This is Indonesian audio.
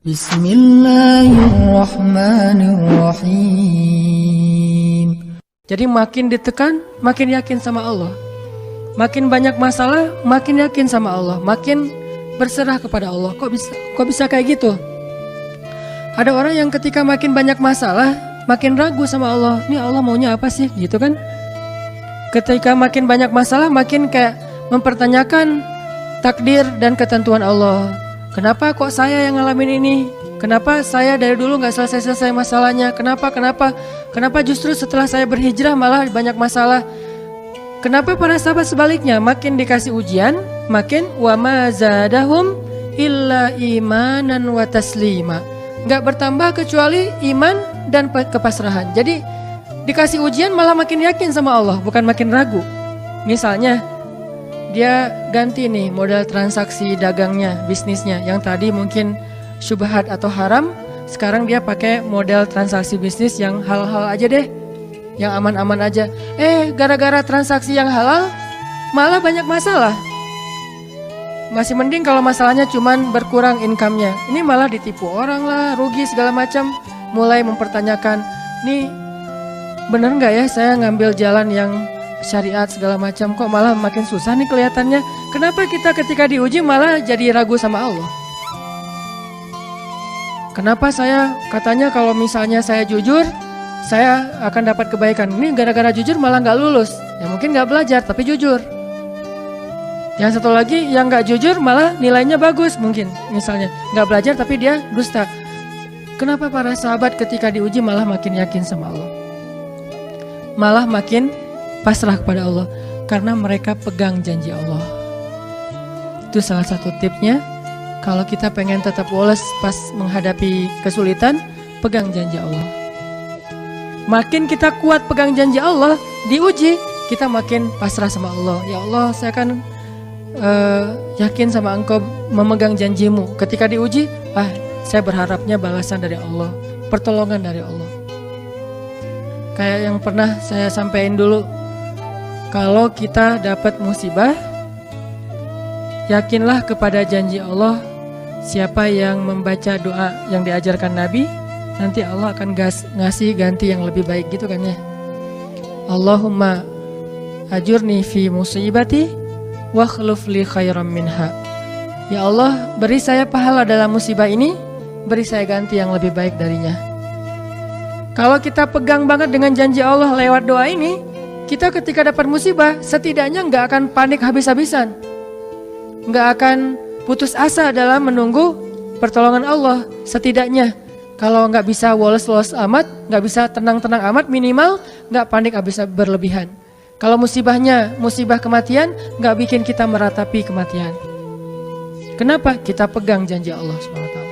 Bismillahirrahmanirrahim. Jadi makin ditekan, makin yakin sama Allah. Makin banyak masalah, makin yakin sama Allah. Makin berserah kepada Allah. Kok bisa kayak gitu? Ada orang yang ketika makin banyak masalah, makin ragu sama Allah. Ini Allah maunya apa sih? Gitu kan? Ketika makin banyak masalah, makin kayak mempertanyakan takdir dan ketentuan Allah. Kenapa kok saya yang ngalamin ini? Kenapa saya dari dulu gak selesai-selesai masalahnya? Kenapa justru setelah saya berhijrah malah banyak masalah? Kenapa para sahabat sebaliknya? Makin dikasih ujian, makin wa ma zadahum illa imanan wa taslima. Gak bertambah kecuali iman dan kepasrahan. Jadi dikasih ujian malah makin yakin sama Allah, bukan makin ragu. Misalnya dia ganti nih model transaksi dagangnya, bisnisnya. Yang tadi mungkin syubhat atau haram, sekarang dia pakai model transaksi bisnis yang halal aja deh, yang aman-aman aja. Gara-gara transaksi yang halal malah banyak masalah. Masih mending kalau masalahnya cuman berkurang income-nya. Ini malah ditipu orang lah, rugi segala macam. Mulai mempertanyakan, nih bener nggak ya saya ngambil jalan yang syariat segala macam, kok malah makin susah nih kelihatannya. Kenapa kita ketika diuji malah jadi ragu sama Allah? Kenapa saya katanya kalau misalnya saya jujur, saya akan dapat kebaikan. Ini gara-gara jujur malah nggak lulus. Ya mungkin nggak belajar tapi jujur. Yang satu lagi yang nggak jujur malah nilainya bagus mungkin. Misalnya nggak belajar tapi dia dusta. Kenapa para sahabat ketika diuji malah makin yakin sama Allah? Malah makin pasrah kepada Allah karena mereka pegang janji Allah. Itu salah satu tipsnya. Kalau kita pengen tetap woles pas menghadapi kesulitan, pegang janji Allah. Makin kita kuat pegang janji Allah, diuji, kita makin pasrah sama Allah. Ya Allah, saya kan yakin sama Engkau memegang janjimu. Ketika diuji, saya berharapnya balasan dari Allah, pertolongan dari Allah. Kayak yang pernah saya sampaikan dulu, kalau kita dapat musibah, yakinlah kepada janji Allah. Siapa yang membaca doa yang diajarkan Nabi, nanti Allah akan ngasih ganti yang lebih baik gitu kan ya. Allahumma ajurni fi musibati wa khluf li khairam minha. Ya Allah, beri saya pahala dalam musibah ini, beri saya ganti yang lebih baik darinya. Kalau kita pegang banget dengan janji Allah lewat doa ini, kita ketika dapat musibah, setidaknya nggak akan panik habis-habisan. Nggak akan putus asa dalam menunggu pertolongan Allah. Setidaknya, kalau nggak bisa woles-woles amat, nggak bisa tenang-tenang amat, minimal nggak panik habis berlebihan. Kalau musibahnya, musibah kematian, nggak bikin kita meratapi kematian. Kenapa? Kita pegang janji Allah SWT.